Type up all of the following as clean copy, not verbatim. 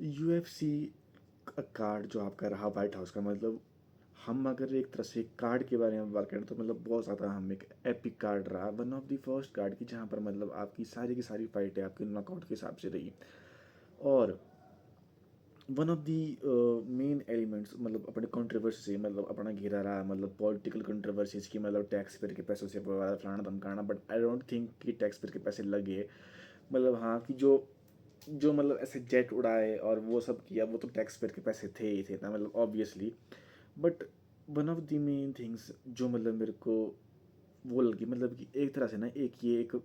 UFC का card जो आपका रहा वाइट हाउस का, मतलब हम अगर एक तरह से कार्ड के बारे में बात करें तो मतलब बहुत ज़्यादा हम एक एपिक कार्ड रहा, one of the first card की जहाँ पर मतलब आपकी सारी की सारी फाइटें आपके नॉकआउट के हिसाब से रही। और one of the main elements मतलब अपने कंट्रोवर्सी से मतलब अपना घेरा रहा, मतलब पॉलिटिकल कंट्रोवर्सीज की, मतलब टैक्स पेयर के पैसों से फलाना धमकाना, बट आई डोंट थिंक कि टैक्स पेयर के पैसे लगे। मतलब हाँ कि जो जो मतलब ऐसे जेट उड़ाए और वो सब किया, वो तो टैक्स पेयर के पैसे थे ही थे ना, मतलब obviously. But one of the main things जो मतलब मेरे को वो लगी, मतलब कि एक तरह से ना एक ये एक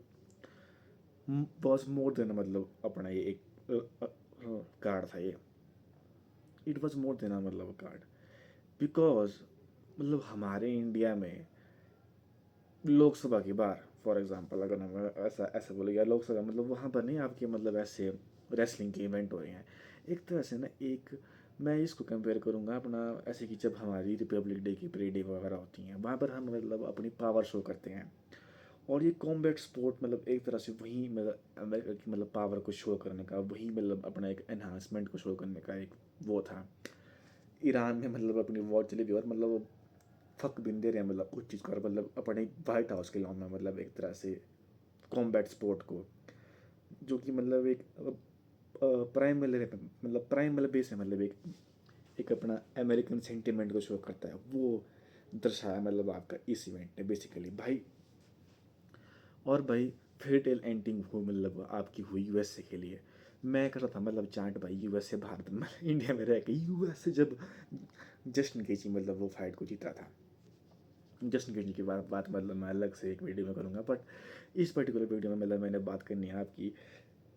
वॉज मोर देन, मतलब अपना ये एक कार्ड था ये। इट वॉज मोर देन मतलब कार्ड, बिकॉज मतलब हमारे इंडिया में लोकसभा की बार फॉर एग्जांपल अगर हम ऐसा ऐसा बोले, या लोकसभा मतलब वहाँ पर नहीं आपके मतलब ऐसे रेसलिंग के इवेंट हो रहे हैं, एक तरह से ना एक मैं इसको कंपेयर करूँगा अपना ऐसे कि जब हमारी रिपब्लिक डे की परेड वगैरह होती हैं, वहाँ पर हम मतलब अपनी पावर शो करते हैं। और ये कॉम्बैट स्पोर्ट मतलब एक तरह से वही मतलब अमेरिका की मतलब पावर को शो करने का, वही मतलब अपना एक एनहांसमेंट को शो करने का एक वो था। ईरान में मतलब अपनी वॉर चली थी और मतलब वो फक भी नहीं दे रहे हैं मतलब उस चीज़ को, और मतलब अपने वाइट हाउस के लॉन में मतलब एक तरह से कॉम्बैट स्पोर्ट को, जो कि मतलब एक प्राइमरी मतलब प्राइमरी बेस है, मतलब एक अपना अमेरिकन सेंटिमेंट को शो करता है, वो दर्शाया मतलब आपका इस इवेंट ने बेसिकली भाई। और भाई फेटेल एंडिंग हुई मतलब आपकी हुई यूएसए के लिए। मैं कर रहा था मतलब चांट भाई यूएसए भारत में इंडिया में रह के यूएसए जब जस्ट केजी मतलब वो फाइट को जीता था। जस्ट केजी की बात मतलब मैं अलग से एक वीडियो में करूँगा, बट इस पर्टिकुलर वीडियो में मतलब मैंने बात करनी है आपकी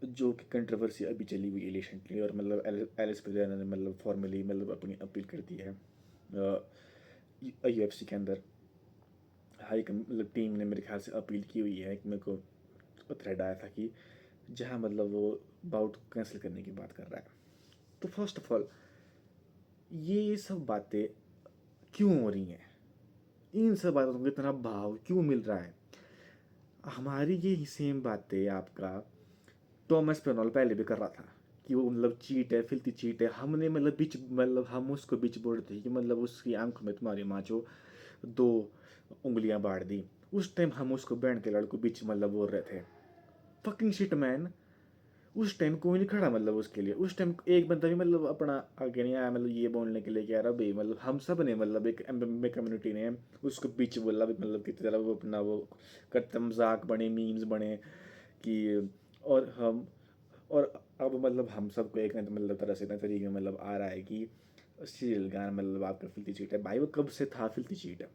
जो कि कंट्रोवर्सी अभी चली हुई है रिसेंटली, और मतलब एलिस पेरेरा ने मतलब फॉर्मली मतलब अपनी अपील कर दी है यूएफसी के अंदर। हाई मतलब टीम ने मेरे ख्याल से अपील की हुई है कि मेरे को थ्रेड आया था कि जहाँ मतलब वो बाउट कैंसिल करने की बात कर रहा है। तो फर्स्ट ऑफ ऑल ये सब बातें क्यों हो रही हैं, इन सब बातों को इतना भाव क्यों मिल रहा है। हमारी ये सेम बातें आपका टॉमस पेनॉल पहले भी कर रहा था कि वो मतलब चीट है, फिल्थी चीट है। हमने मतलब बीच मतलब हम उसको बीच बोल थे कि मतलब उसकी आंखों में तुम्हारी माँ जो दो उंगलियां बाढ़ दी, उस टाइम हम उसको बैंड के लड़कों बीच मतलब बोल रहे थे फकिंग शिट मैन। उस टाइम कोई नहीं खड़ा मतलब उसके लिए, उस टाइम एक बंदा भी मतलब अपना आगे नहीं आया मतलब ये बोलने के लिए कि यार भाई मतलब हम सब ने मतलब एक एमएमए कम्युनिटी ने उसको बीच बोला भी मतलब कितनी तरह वो अपना वो करते मजाक बने मीम्स बने कि और हम और अब मतलब हम सबको एक मतलब तरह से तरीके मतलब आ रहा है कि सीरियल गाना मतलब आपका फिल्थी चीट है भाई, वो कब से था फिल्थी चीट है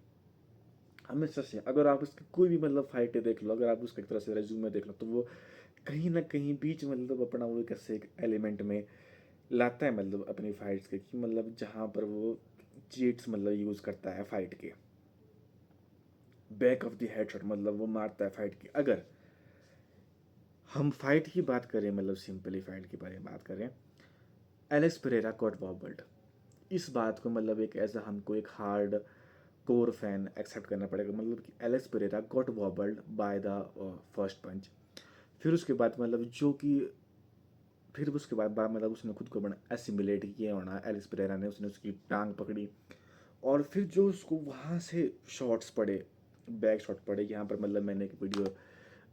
हमेशा से। अगर आप उसकी कोई भी मतलब फाइटें देख लो, अगर आप उसका एक तरह से रेज्यूमे देख लो, तो वो कहीं ना कहीं बीच मतलब अपना वो कैसे एक एलिमेंट में लाता है मतलब अपनी फाइट्स के, कि मतलब जहाँ पर वो चीट्स मतलब यूज़ करता है फाइट के, back of the head shot मतलब वो मारता है फाइट की। अगर हम फाइट की बात करें मतलब सिंपली फाइट के बारे में बात करें, एलेक्स पेरेरा गॉट वॉबल्ड, इस बात को मतलब एक ऐसा हमको एक हार्ड कोर फैन एक्सेप्ट करना पड़ेगा, मतलब कि Alex Pereira got wobbled by the first punch. फिर उसके बाद मतलब जो कि फिर उसके बाद मतलब उसने खुद को बना एसिमुलेट किया होना एलिस पेरेरा ने, उसने उसकी टांग पकड़ी और फिर जो उसको वहाँ से शॉट्स पड़े, बैक शॉट पड़े। यहाँ पर मतलब मैंने एक वीडियो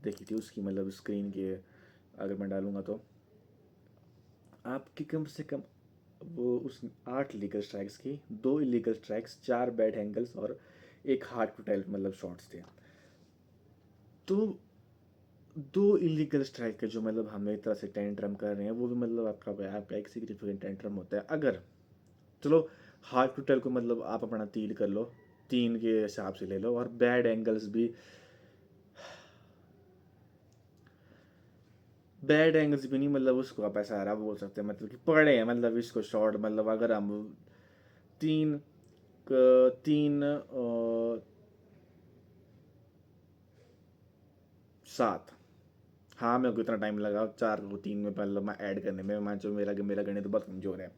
देखी थी उसकी मतलब स्क्रीन के, अगर मैं डालूंगा तो आपकी कम से कम वो उस 8 लीगल स्ट्राइक्स की, 2 इलीगल स्ट्राइक्स, 4 बैड एंगल्स और एक हार्ड टू टेल मतलब शॉट्स थे। तो 2 इलीगल स्ट्राइक के जो मतलब हम एक तरह से टेंट्रम कर रहे हैं, वो भी मतलब आपका एक सिग्निफिकेंट टेंट्रम होता है। अगर चलो हार्ड टू टेल को मतलब आप अपना 3 कर लो, 3 के हिसाब से ले लो, और बैड एंगल्स भी, बैड एंगल्स भी नहीं मतलब उसको आप ऐसा रहा बोल सकते हैं मतलब कि पड़े हैं मतलब इसको शॉर्ट, मतलब अगर हम 3 3 7, हाँ मेरे को इतना टाइम लगा 4 को 3 में मतलब मैं ऐड करने में, मैं जो मेरा मेरा गणित तो बहुत कमजोर है।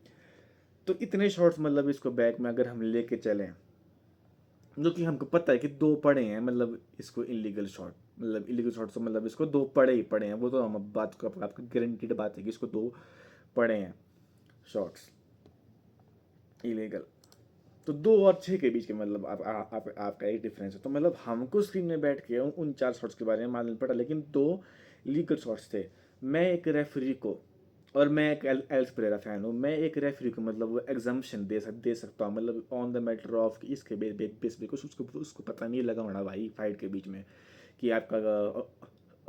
तो इतने शॉट्स मतलब इसको बैक में अगर हम लेके चलें, जो कि हमको पता है कि 2 पड़े हैं मतलब इसको इलीगल शॉट, मतलब इलीगल शॉट से मतलब इसको 2 पड़े ही पड़े हैं, वो तो हम अब बात को आपको गारंटीड बात है कि इसको 2 पड़े हैं। Shots illegal. तो 2 और 6 के बीच के मतलब आपका एक डिफरेंस है। तो मतलब हमको स्क्रीन में बैठ के उन 4 शॉट्स के बारे में मालूम पड़ा, लेकिन 2 लीगल शॉट्स थे। मैं एक रेफरी को, और मैं एक एल्स पेरेरा फैन हूँ, मैं एक रेफरी को मतलब वो एग्जाम्पशन दे सकता हूँ, मतलब ऑन द मैटर ऑफ कि इसके बेस पे कुछ उसको पता नहीं लगा होना भाई फाइट के बीच में कि आपका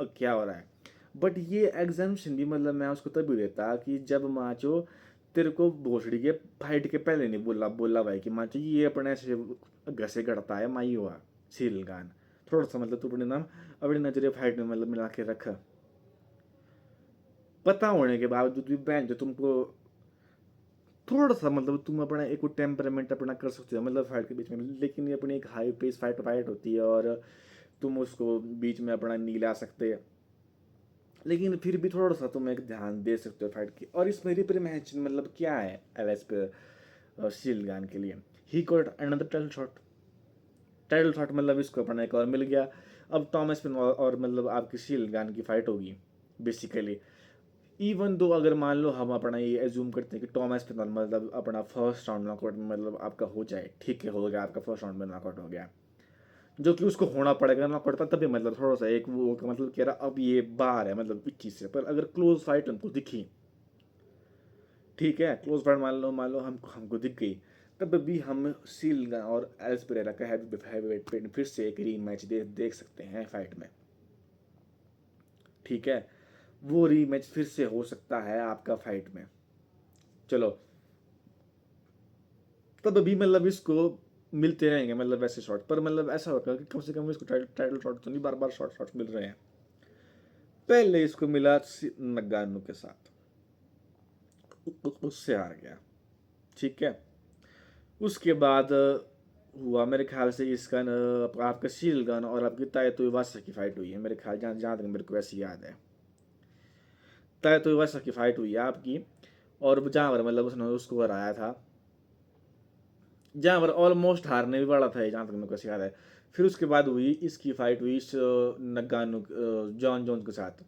क्या हो रहा है। बट ये एग्जाम्पशन भी मतलब मैं उसको तभी देता कि जब माचो तेरे को भोसड़ी के फाइट के पहले नहीं बोला बोला भाई कि माचो ये अपने ऐसे घसे गड़ता है माई हुआ सील गान। थोड़ा सा मतलब तू अपने नाम अपने नजरिए फाइट में मतलब मिला के रख। पता होने के बावजूद भी बहन जो तुमको थोड़ा सा मतलब तुम अपना एक टेम्परामेंट अपना कर सकते हो मतलब फाइट के बीच में, लेकिन ये अपनी एक हाई पेस फाइट होती है और तुम उसको बीच में अपना नहीं ला सकते। लेकिन फिर भी थोड़ा सा तुम एक ध्यान दे सकते हो फाइट की। और इसमें रिप्रीमेंशन मतलब क्या है एलएस पे शील्ड गान के लिए, he got another title shot मतलब इसको अपना एक और मिल गया। अब टॉमस पिन और मतलब आपकी शील्ड गान की फाइट होगी बेसिकली। इवन दो अगर मान लो हम अपना ये एज्यूम करते हैं कि टॉमस पिनल मतलब अपना फर्स्ट राउंड नॉकआउट में मतलब आपका हो जाए, ठीक है हो गया आपका फर्स्ट राउंड में नॉकआउट हो गया, जो कि उसको होना पड़ेगा ना पड़ता तभी मतलब थोड़ा सा एक वो मतलब कह रहा अब ये बाहर है मतलब इस चीज़ से। पर अगर क्लोज फाइट हमको दिखी, ठीक है क्लोज फाइट मान लो हमको दिख गई, तब भी हम सील और एल्स पेरेरा का हैवीवेट पे फिर से एक री मैच देख सकते हैं फाइट में। ठीक है वो री मैच फिर से हो सकता है आपका फाइट में। चलो तब भी मतलब इसको मिलते रहेंगे मतलब वैसे शॉट, पर मतलब ऐसा होगा कि कम से कम इसको टाइटल शॉट तो नहीं बार बार शॉट मिल रहे हैं। पहले इसको मिला नगानो के साथ, उससे हार गया। ठीक है उसके बाद हुआ मेरे ख्याल से इसका आपका शीलगन और आपकी तायतो इवासा की फाइट हुई है मेरे ख्याल, जहाँ जहाँ तक मेरे को ऐसी याद है तायतो इवासा की फाइट हुई है आपकी। और जहाँ पर मतलब उसने उसको हराया था, जहाँ पर ऑलमोस्ट हारने भी वाला था जहाँ तक मेरे को ऐसी याद है। फिर उसके बाद हुई इसकी फाइट हुई इस नगानो जॉन जोन्स के साथ,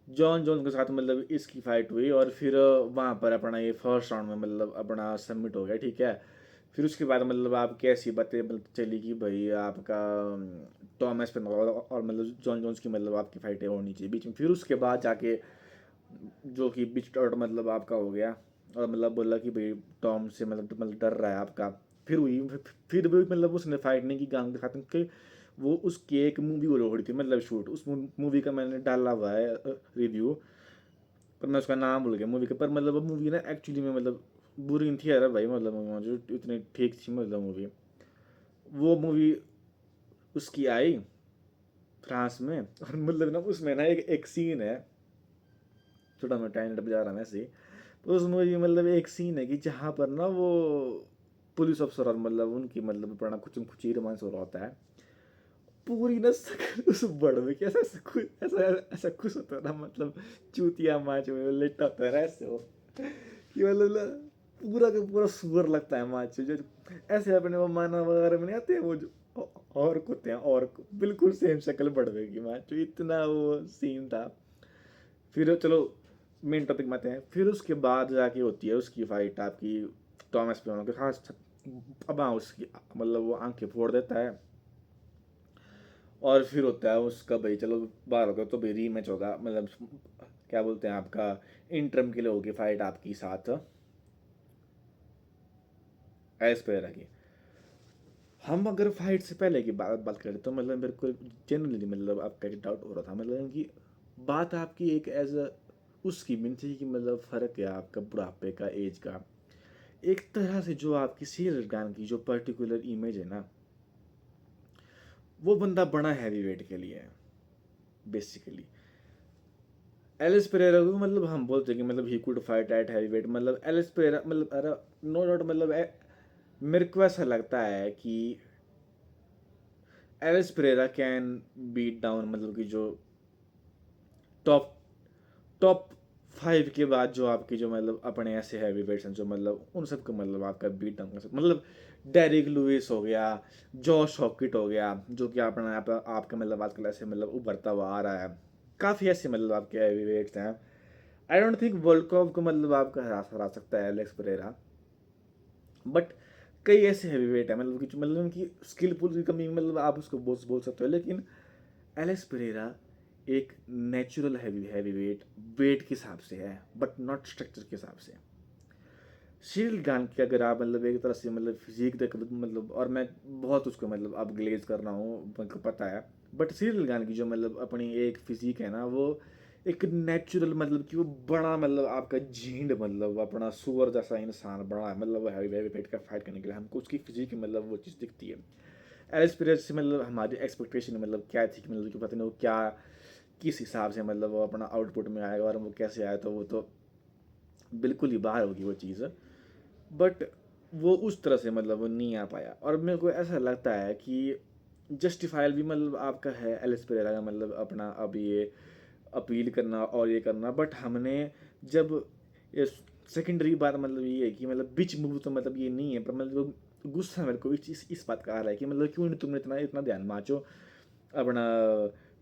जॉन जोन्स के साथ मतलब इसकी फाइट हुई। और फिर वहाँ पर अपना ये फर्स्ट राउंड में मतलब अपना सबमिट हो गया। ठीक है फिर उसके बाद मतलब आप कैसी बातें मतलब चली कि भाई आपका टॉमस पेन और मतलब जॉन जोन्स की मतलब आपकी फाइटें होनी चाहिए बीच में। फिर उसके बाद जाके जो कि बिच आउट मतलब आपका हो गया और मतलब बोला कि भाई टॉम से मतलब डर रहा है आपका। फिर हुई फिर भी मतलब उसने फाइट नहीं की गांग के साथ कि वो उसकी एक मूवी हो रही थी मतलब शूट, उस मूवी का मैंने डाला हुआ है रिव्यू, पर मैं उसका नाम भूल गया मूवी का। पर मतलब वो मूवी ना एक्चुअली में मतलब बुरी नहीं थी यार भाई, मतलब जो इतनी ठीक थी मतलब मूवी। वो मूवी उसकी आई फ्रांस में और मतलब ना उसमें ना एक सीन है, छोटा मोटा टाइम बजा रहा मैं ऐसे ही। तो उस मूवी में मतलब एक सीन है कि जहाँ पर ना वो पुलिस अफसर और मतलब उनकी मतलब बड़ा कुछ कुछ रोमांस हो रहा होता है। पूरी ना उस बड़ में कैसा ऐसा ऐसा खुश होता है ना मतलब चूतिया माच में लेटा होता है ऐसे हो कि मतलब ना पूरा का पूरा सुअर लगता है माच जो ऐसे अपने वो माना वगैरह में नहीं आते वो जो और कुत्ते हैं और बिल्कुल सेम शक्ल बढ़वे की माच, इतना वो सीन था। फिर चलो मेन टॉपिक में आते हैं। फिर उसके बाद जाके होती है उसकी फाइट आपकी टॉमस पे के खास। अब हाँ उसकी मतलब वो आंखें फोड़ देता है और फिर होता है उसका भाई चलो बाहर होगा तो भाई रीमैच होगा मतलब क्या बोलते हैं आपका इंटरम के लिए होगी फाइट आपकी साथ एस्पेरा की। हम अगर फाइट से पहले की बात करें तो मतलब मेरे को जनरली मतलब आपका एक डाउट हो रहा था मतलब कि बात आपकी एक एज अ उसकी मीन थी कि मतलब फ़र्क है आपका बुढ़ापे का एज का। एक तरह से जो आपकी सीरियल गान की जो पर्टिकुलर इमेज है ना, वो बंदा बड़ा हैवी वेट के लिए है बेसिकली। एलिस पेरेरा को मतलब हम बोलते हैं कि मतलब he could fight eight heavy weight, मतलब एलिस पेरेरा मतलब अरे नो डाउट मतलब मेरे को ऐसा लगता है कि Ellis Perera can beat down मतलब कि जो टॉप टॉप 5 के बाद जो आपकी जो मतलब अपने ऐसे हैवी वेट्स हैं जो मतलब उन सबको मतलब आपका बीट डाउन कर सकते मतलब डेरिक लुइस हो गया, जॉश हॉकिट हो गया जो कि अपना आपका मतलब आजकल ऐसे मतलब उभरता हुआ आ रहा है। काफ़ी ऐसे मतलब आपके हैवी वेट्स हैं आई डोंट थिंक वोल्कोव को मतलब आपका हरा सकता है एलेक्स परेरा, बट कई ऐसे हैवी वेट है मतलब कि मतलब उनकी स्किल पुल की कमी मतलब आप उसको बोल सकते हो, लेकिन एलेक्स परेरा एक नेचुरल हैवी वेट वेट के हिसाब से है, बट नॉट स्ट्रक्चर के हिसाब से। शील गान की अगर आप मतलब एक तरह से मतलब फिजिक देख मतलब, और मैं बहुत उसको मतलब अब ग्लेज कर रहा हूँ मतलब पता है, बट सीरियल गान की जो मतलब अपनी एक फिजिक है ना, वो एक नेचुरल मतलब कि वो बड़ा मतलब आपका झींड मतलब अपना सुअर जैसा इंसान बड़ा है मतलब हैवी हैवी वेट का फाइट करने के लिए हमको उसकी फिजिक मतलब वो चीज़ दिखती है। एलिस पीरियड से मतलब हमारी एक्सपेक्टेशन मतलब क्या थी कि मतलब कि पता नहीं वो क्या किस हिसाब से मतलब वो अपना आउटपुट में आएगा और वो कैसे आया, तो वो तो बिल्कुल ही बाहर होगी वो चीज़। बट वो उस तरह से मतलब वो नहीं आ पाया, और मेरे को ऐसा लगता है कि जस्टिफाइल भी मतलब आपका है एलिस पेरेरा का मतलब अपना अब ये अपील करना और ये करना, बट हमने जब ये सेकेंडरी बात मतलब ये है कि मतलब बिच मूव तो मतलब ये नहीं है, पर मतलब गुस्सा मेरे को इस बात का आ रहा है कि मतलब क्यों नहीं तुमने इतना इतना ध्यान माचो अपना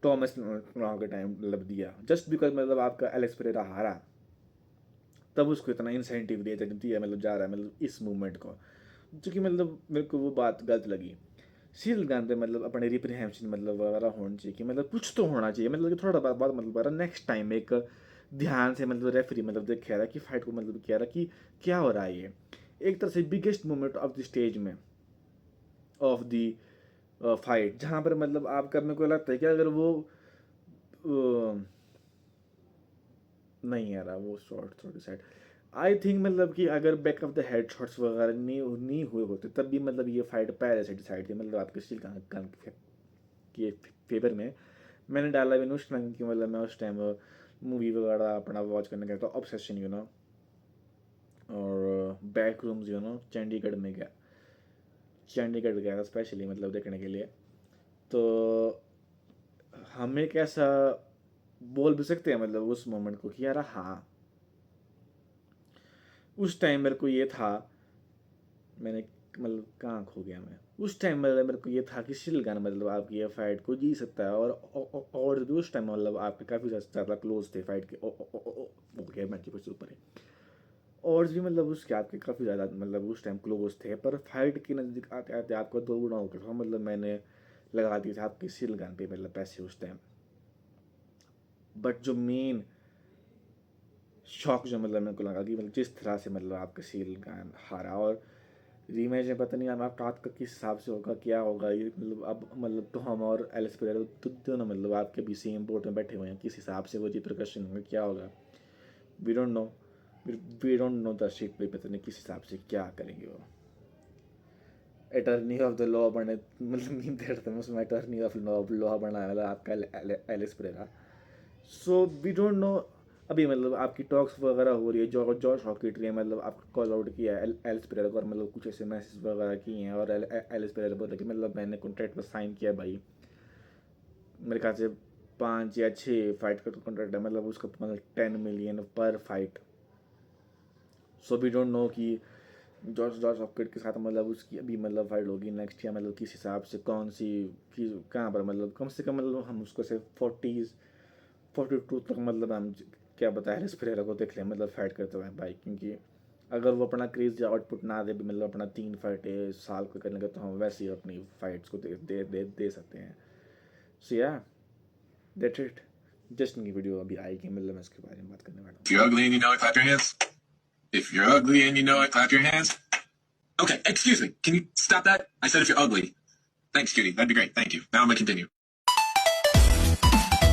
टॉमस के टाइम मतलब दिया, जस्ट बिकॉज मतलब आपका एलेक्स पेरेरा हारा तब उसको इतना इंसेंटिव दिया मतलब जा रहा है मतलब इस मूवमेंट को, जो कि मतलब मेरे को वो बात गलत लगी। सीरियल गान पे मतलब अपने रिप्रीहेंशन मतलब वगैरह होना चाहिए कि मतलब कुछ तो होना चाहिए मतलब कि थोड़ा बाद मतलब नेक्स्ट टाइम एक ध्यान से मतलब रेफरी मतलब देख रहा कि फाइट को मतलब कह रहा कि क्या हो रहा है ये, एक तरह से biggest moment of the stage में ऑफ द फाइट, जहाँ पर मतलब आपका मेरे को लगता है कि अगर वो नहीं आ रहा वो शॉर्ट थोड़ी साइड, आई थिंक मतलब कि अगर back of the head shots वगैरह नहीं हुए होते तब भी मतलब ये फाइट पहले से डिसाइड थी मतलब आपके स्टील के फेवर में। मैंने डाला भी उस टाइम कि मतलब मैं उस टाइम मूवी वगैरह अपना वॉच करने गया था ऑब्सेशन यू नो, और back rooms you know Chandigarh गया था स्पेशली मतलब देखने के लिए। तो हमें कैसा बोल भी सकते हैं मतलब उस मोमेंट को कि यार हाँ उस टाइम मेरे को ये था, मैंने मतलब कहाँ खो गया मैं, उस टाइम मतलब मेरे को ये था कि शिलगान मतलब आपकी ये फाइट को जी सकता है, और भी उस टाइम मतलब आपके काफ़ी ज़्यादा क्लोज थे फाइट के हो गया मैच कुछ ऊपर है, और भी मतलब उसके आपके काफ़ी ज़्यादा मतलब उस टाइम क्लोज थे, पर फाइट के नज़दीक आते आते आपको दो गुना हो गया था मतलब मैंने लगा दिया था आपकी शिलगान पे मतलब पैसे उस टाइम। बट जो मेन शौक जो मतलब मेरे को लगा कि मतलब जिस तरह से मतलब आपका सील गान हारा, और रीमैच में पता नहीं आपका हाथ का किस हिसाब से होगा क्या होगा ये मतलब अब मतलब तो हम और एलिस पेरेरा तो दोनों मतलब आपके भी सेम बोट में बैठे हुए हैं, किस हिसाब से वो रिप्रकशन होगा क्या होगा we don't know, we don't know the sheet पे पता नहीं किस हिसाब से क्या करेंगे वो। अटर्नी ऑफ द लॉ बने मतलब मीम देखते हैं उसमें अटर्नी ऑफ लॉ बना है मतलब आपका Ellis Perera. So we don't know अभी मतलब आपकी टॉक्स वगैरह हो रही है, जॉर्ज हॉकीट्री है मतलब आपको कॉल आउट किया है एलिस पेरेरा को, और मतलब कुछ ऐसे मैसेज वगैरह किए हैं, और एलिस पेरेरा बोला कि मतलब मैंने कॉन्ट्रैक्ट पर साइन किया भाई, मेरे ख्याल से 5 या 6 फाइट का कॉन्ट्रैक्ट है मतलब उसका मतलब 10 मिलियन पर fight. So we don't know कि जॉर्ज जॉर्ज हॉकेट के साथ मतलब उसकी अभी मतलब फाइट होगी नेक्स्ट ईयर मतलब किस हिसाब से कौन सी कहाँ पर मतलब कम से कम मतलब हम उसको से 42 तक मतलब हम क्या बताया एलिस पेरेरा को देख लें मतलब फाइट करते हुए भाई, क्योंकि अगर वो अपना क्रेज या आउटपुट ना दे भी मतलब अपना 3 फाइटें साल को करने का, तो हम वैसे ही अपनी फाइट्स को दे सकते हैं। सो या दैट्स इट, जस्ट इनकी वीडियो अभी आएगी मतलब मैं इसके बारे में बात करने वाला If you're ugly and you know it, clap your hands. If you're ugly and you know it, clap your hands. Okay, excuse me. Can you stop that? I said if you're ugly. Thanks, cutie. That'd be great. Thank you. Now I'm going to continue.